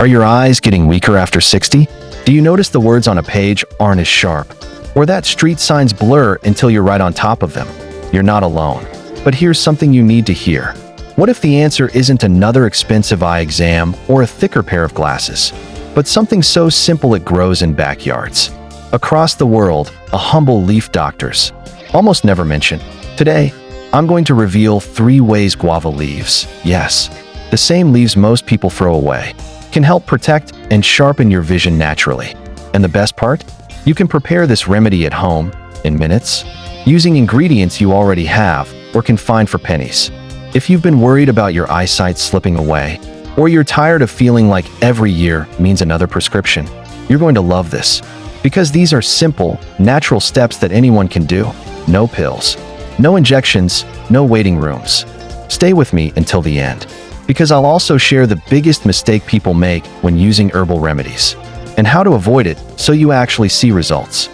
Are your eyes getting weaker after 60? Do you notice the words on a page aren't as sharp? Or that street signs blur until you're right on top of them? You're not alone. But here's something you need to hear. What if the answer isn't another expensive eye exam or a thicker pair of glasses, but something so simple it grows in backyards? Across the world, a humble leaf doctors almost never mention. Today, I'm going to reveal 3 ways guava leaves, yes, the same leaves most people throw away, can help protect and sharpen your vision naturally. And the best part? You can prepare this remedy at home in minutes, using ingredients you already have or can find for pennies. If you've been worried about your eyesight slipping away, or you're tired of feeling like every year means another prescription, you're going to love this. Because these are simple, natural steps that anyone can do. No pills, no injections, no waiting rooms. Stay with me until the end, because I'll also share the biggest mistake people make when using herbal remedies, and how to avoid it so you actually see results.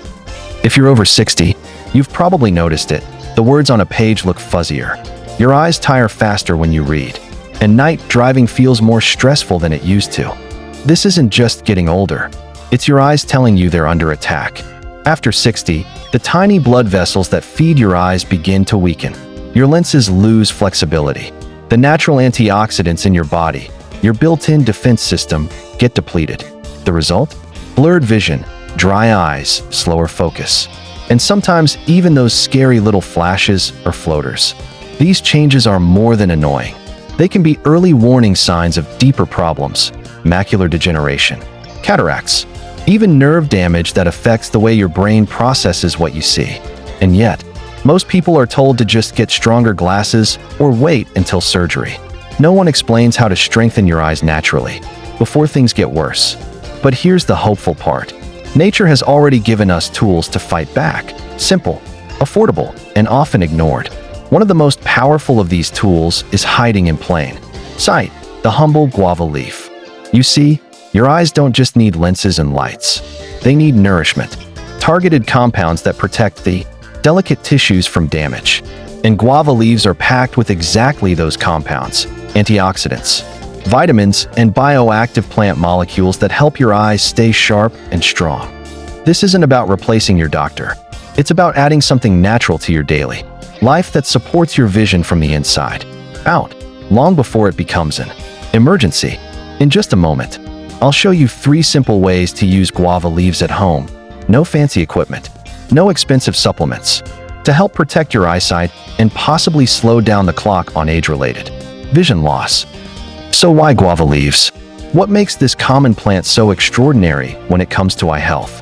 If you're over 60, you've probably noticed it. The words on a page look fuzzier. Your eyes tire faster when you read, and night driving feels more stressful than it used to. This isn't just getting older. It's your eyes telling you they're under attack. After 60, the tiny blood vessels that feed your eyes begin to weaken. Your lenses lose flexibility. The natural antioxidants in your body, your built-in defense system, get depleted. The result? Blurred vision, dry eyes, slower focus, and sometimes even those scary little flashes or floaters. These changes are more than annoying. They can be early warning signs of deeper problems: macular degeneration, cataracts, even nerve damage that affects the way your brain processes what you see. And yet, most people are told to just get stronger glasses or wait until surgery. No one explains how to strengthen your eyes naturally before things get worse. But here's the hopeful part. Nature has already given us tools to fight back. Simple, affordable, and often ignored. One of the most powerful of these tools is hiding in plain sight, the humble guava leaf. You see, your eyes don't just need lenses and lights. They need nourishment, targeted compounds that protect the delicate tissues from damage. And guava leaves are packed with exactly those compounds: antioxidants, vitamins, and bioactive plant molecules that help your eyes stay sharp and strong. This isn't about replacing your doctor. It's about adding something natural to your daily life that supports your vision from the inside out, long before it becomes an emergency. In just a moment, I'll show you 3 simple ways to use guava leaves at home. No fancy equipment, no expensive supplements, to help protect your eyesight and possibly slow down the clock on age-related vision loss. So why guava leaves? What makes this common plant so extraordinary when it comes to eye health?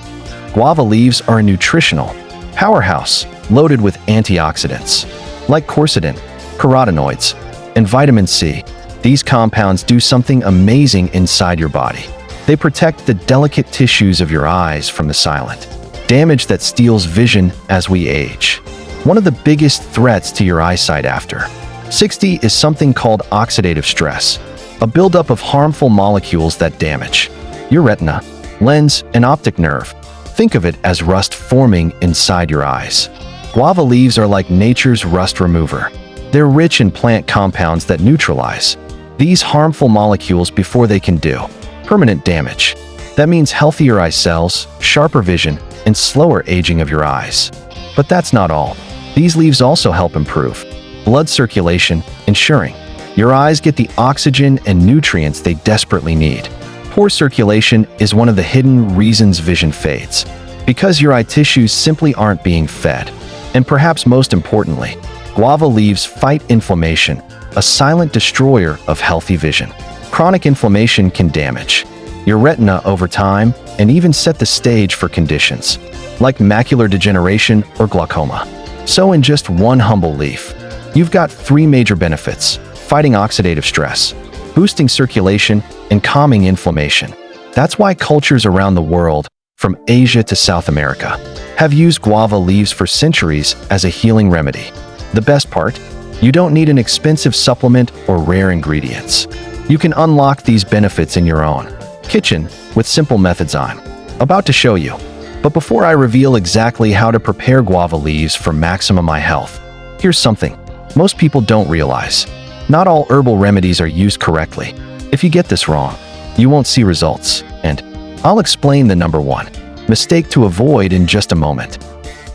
Guava leaves are a nutritional powerhouse loaded with antioxidants like quercetin, carotenoids, and vitamin C. These compounds do something amazing inside your body. They protect the delicate tissues of your eyes from the silent damage that steals vision as we age. One of the biggest threats to your eyesight after 60 is something called oxidative stress, a buildup of harmful molecules that damage your retina, lens, and optic nerve. Think of it as rust forming inside your eyes. Guava leaves are like nature's rust remover. They're rich in plant compounds that neutralize these harmful molecules before they can do permanent damage. That means healthier eye cells, sharper vision, and slower aging of your eyes. But that's not all. These leaves also help improve blood circulation, ensuring your eyes get the oxygen and nutrients they desperately need. Poor circulation is one of the hidden reasons vision fades, because your eye tissues simply aren't being fed. And perhaps most importantly, guava leaves fight inflammation, a silent destroyer of healthy vision. Chronic inflammation can damage your retina over time and even set the stage for conditions like macular degeneration or glaucoma. So in just one humble leaf, you've got 3 major benefits: fighting oxidative stress, boosting circulation, and calming inflammation. That's why cultures around the world, from Asia to South America, have used guava leaves for centuries as a healing remedy. The best part? You don't need an expensive supplement or rare ingredients. You can unlock these benefits in your own kitchen with simple methods I'm about to show you. But before I reveal exactly how to prepare guava leaves for maximum eye health, here's something most people don't realize. Not all herbal remedies are used correctly. If you get this wrong, you won't see results. And I'll explain the number one mistake to avoid in just a moment.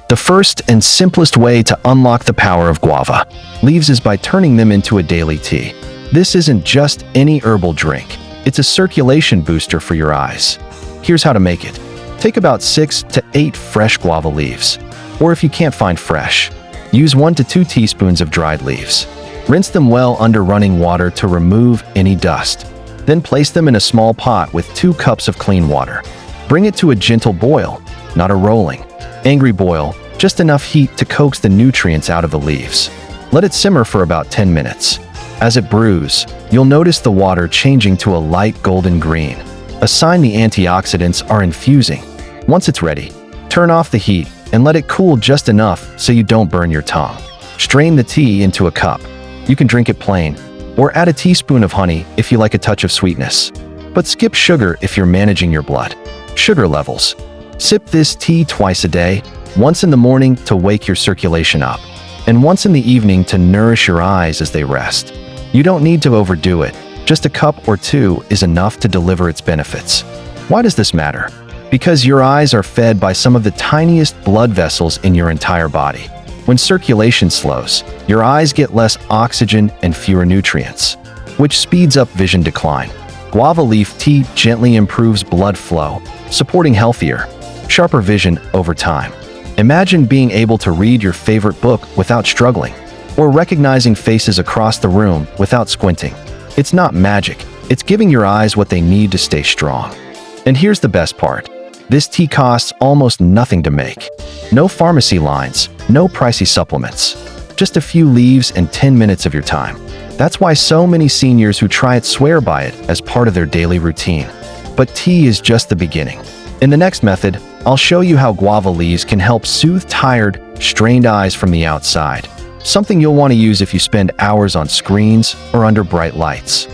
The first and simplest way to unlock the power of guava leaves is by turning them into a daily tea. This isn't just any herbal drink. It's a circulation booster for your eyes. Here's how to make it. Take about 6 to 8 fresh guava leaves. Or if you can't find fresh, use 1 to 2 teaspoons of dried leaves. Rinse them well under running water to remove any dust. Then place them in a small pot with 2 cups of clean water. Bring it to a gentle boil, not a rolling, angry boil, just enough heat to coax the nutrients out of the leaves. Let it simmer for about 10 minutes. As it brews, you'll notice the water changing to a light golden green, a sign the antioxidants are infusing. Once it's ready, turn off the heat and let it cool just enough so you don't burn your tongue. Strain the tea into a cup. You can drink it plain, or add a teaspoon of honey if you like a touch of sweetness. But skip sugar if you're managing your blood sugar levels. Sip this tea twice a day, once in the morning to wake your circulation up, and once in the evening to nourish your eyes as they rest. You don't need to overdo it. Just a cup or 2 is enough to deliver its benefits. Why does this matter? Because your eyes are fed by some of the tiniest blood vessels in your entire body. When circulation slows, your eyes get less oxygen and fewer nutrients, which speeds up vision decline. Guava leaf tea gently improves blood flow, supporting healthier, sharper vision over time. Imagine being able to read your favorite book without struggling, or recognizing faces across the room without squinting. It's not magic, it's giving your eyes what they need to stay strong. And here's the best part. This tea costs almost nothing to make. No pharmacy lines, no pricey supplements. Just a few leaves and 10 minutes of your time. That's why so many seniors who try it swear by it as part of their daily routine. But tea is just the beginning. In the next method, I'll show you how guava leaves can help soothe tired, strained eyes from the outside. Something you'll want to use if you spend hours on screens or under bright lights.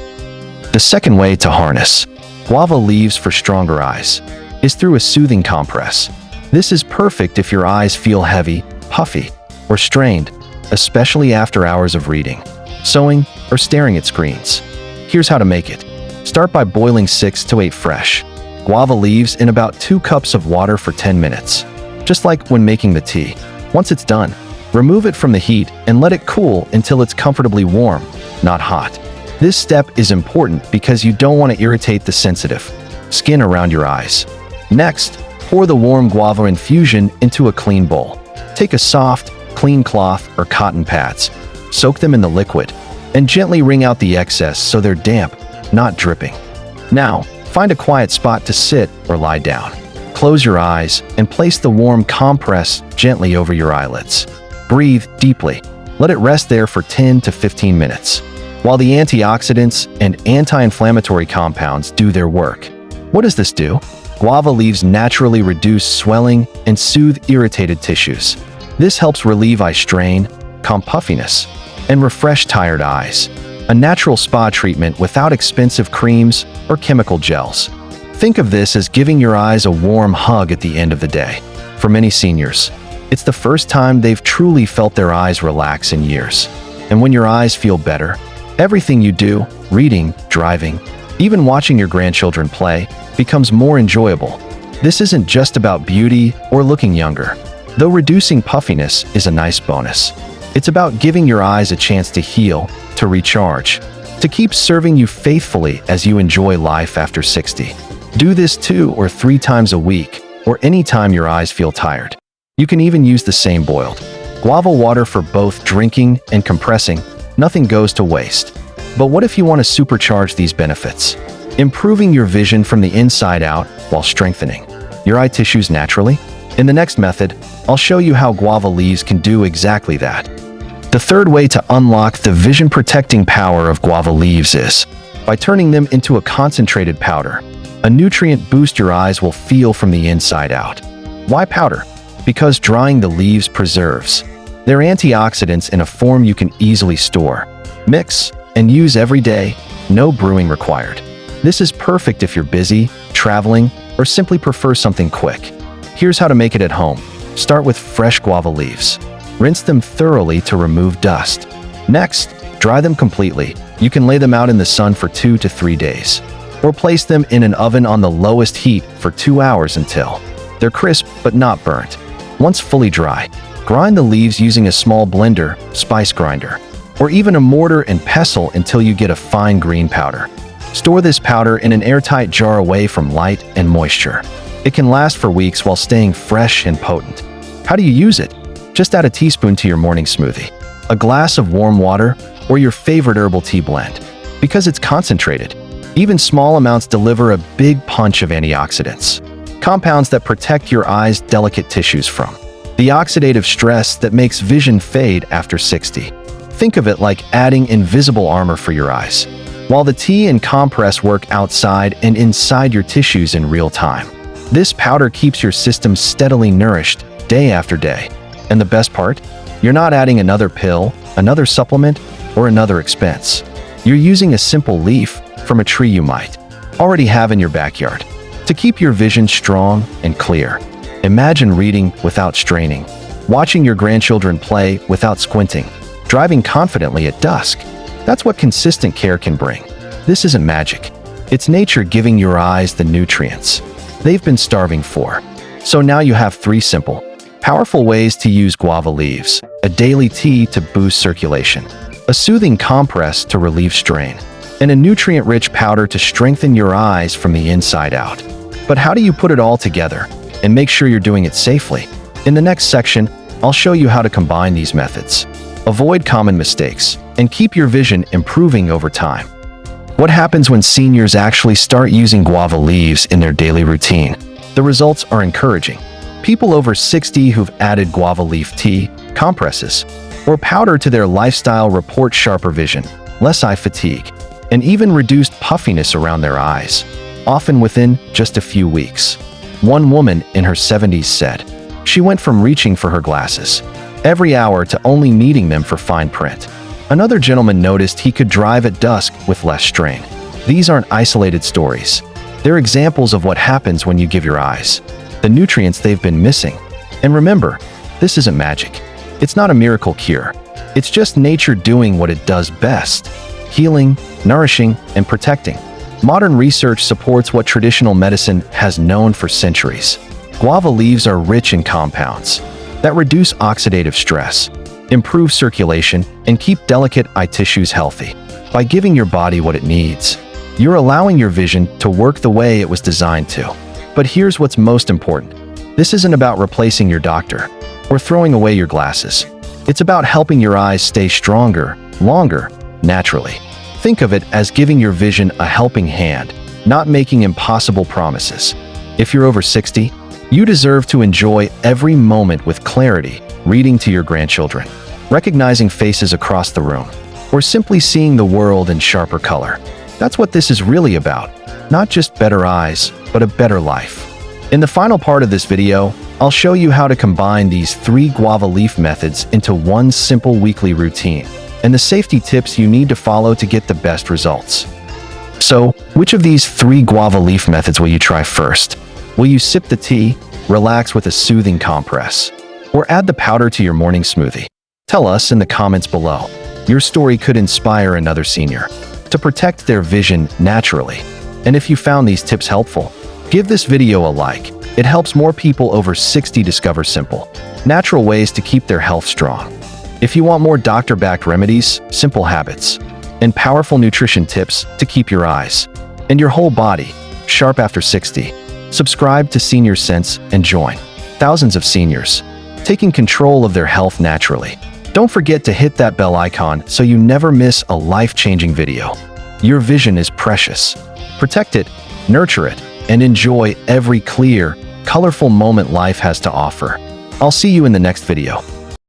The second way to harness guava leaves for stronger eyes is through a soothing compress. This is perfect if your eyes feel heavy, puffy, or strained, especially after hours of reading, sewing, or staring at screens. Here's how to make it. Start by boiling 6 to 8 fresh guava leaves in about 2 cups of water for 10 minutes, just like when making the tea. Once it's done, remove it from the heat and let it cool until it's comfortably warm, not hot. This step is important because you don't want to irritate the sensitive skin around your eyes. Next, pour the warm guava infusion into a clean bowl. Take a soft, clean cloth or cotton pads, soak them in the liquid, and gently wring out the excess so they're damp, not dripping. Now, find a quiet spot to sit or lie down. Close your eyes and place the warm compress gently over your eyelids. Breathe deeply. Let it rest there for 10 to 15 minutes, while the antioxidants and anti-inflammatory compounds do their work. What does this do? Guava leaves naturally reduce swelling and soothe irritated tissues. This helps relieve eye strain, calm puffiness, and refresh tired eyes. A natural spa treatment without expensive creams or chemical gels. Think of this as giving your eyes a warm hug at the end of the day. For many seniors, it's the first time they've truly felt their eyes relax in years. And when your eyes feel better, everything you do, reading, driving, even watching your grandchildren play, becomes more enjoyable. This isn't just about beauty or looking younger, though reducing puffiness is a nice bonus. It's about giving your eyes a chance to heal, to recharge, to keep serving you faithfully as you enjoy life after 60. Do this 2 or 3 times a week, or anytime your eyes feel tired. You can even use the same boiled guava water for both drinking and compressing. Nothing goes to waste. But what if you want to supercharge these benefits? Improving your vision from the inside out while strengthening your eye tissues naturally? In the next method, I'll show you how guava leaves can do exactly that. The third way to unlock the vision-protecting power of guava leaves is by turning them into a concentrated powder, a nutrient boost your eyes will feel from the inside out. Why powder? Because drying the leaves preserves. They're antioxidants in a form you can easily store, mix, and use every day, no brewing required. This is perfect if you're busy, traveling, or simply prefer something quick. Here's how to make it at home. Start with fresh guava leaves. Rinse them thoroughly to remove dust. Next, dry them completely. You can lay them out in the sun for 2 to 3 days. or place them in an oven on the lowest heat for 2 hours until they're crisp but not burnt. Once fully dry, grind the leaves using a small blender, spice grinder, or even a mortar and pestle until you get a fine green powder. Store this powder in an airtight jar away from light and moisture. It can last for weeks while staying fresh and potent. How do you use it? Just add a teaspoon to your morning smoothie, a glass of warm water, or your favorite herbal tea blend. Because it's concentrated, even small amounts deliver a big punch of antioxidants, compounds that protect your eyes' delicate tissues from the oxidative stress that makes vision fade after 60. Think of it like adding invisible armor for your eyes, while the tea and compress work outside and inside your tissues in real time. This powder keeps your system steadily nourished day after day. And the best part? You're not adding another pill, another supplement, or another expense. You're using a simple leaf from a tree you might already have in your backyard to keep your vision strong and clear. Imagine reading without straining, watching your grandchildren play without squinting, driving confidently at dusk. That's what consistent care can bring. This isn't magic. It's nature giving your eyes the nutrients they've been starving for. So now you have 3 simple, powerful ways to use guava leaves: a daily tea to boost circulation, a soothing compress to relieve strain, and a nutrient-rich powder to strengthen your eyes from the inside out. But how do you put it all together and make sure you're doing it safely? In the next section, I'll show you how to combine these methods, avoid common mistakes, and keep your vision improving over time. What happens when seniors actually start using guava leaves in their daily routine? The results are encouraging. People over 60 who've added guava leaf tea, compresses, or powder to their lifestyle report sharper vision, less eye fatigue, and even reduced puffiness around their eyes, often within just a few weeks. One woman in her 70s said she went from reaching for her glasses every hour to only needing them for fine print. Another gentleman noticed he could drive at dusk with less strain. These aren't isolated stories. They're examples of what happens when you give your eyes the nutrients they've been missing. And remember, this isn't magic. It's not a miracle cure. It's just nature doing what it does best: healing, nourishing, and protecting. Modern research supports what traditional medicine has known for centuries. Guava leaves are rich in compounds that reduce oxidative stress, improve circulation, and keep delicate eye tissues healthy. By giving your body what it needs, you're allowing your vision to work the way it was designed to. But here's what's most important. This isn't about replacing your doctor or throwing away your glasses. It's about helping your eyes stay stronger, longer, naturally. Think of it as giving your vision a helping hand, not making impossible promises. If you're over 60, you deserve to enjoy every moment with clarity, reading to your grandchildren, recognizing faces across the room, or simply seeing the world in sharper color. That's what this is really about. Not just better eyes, but a better life. In the final part of this video, I'll show you how to combine these 3 guava leaf methods into one simple weekly routine, and the safety tips you need to follow to get the best results. So, which of these 3 guava leaf methods will you try first? Will you sip the tea, relax with a soothing compress, or add the powder to your morning smoothie? Tell us in the comments below. Your story could inspire another senior to protect their vision naturally. And if you found these tips helpful, give this video a like. It helps more people over 60 discover simple, natural ways to keep their health strong. If you want more doctor-backed remedies, simple habits, and powerful nutrition tips to keep your eyes and your whole body sharp after 60, subscribe to Senior Sense and join thousands of seniors taking control of their health naturally. Don't forget to hit that bell icon so you never miss a life-changing video. Your vision is precious. Protect it, nurture it, and enjoy every clear, colorful moment life has to offer. I'll see you in the next video.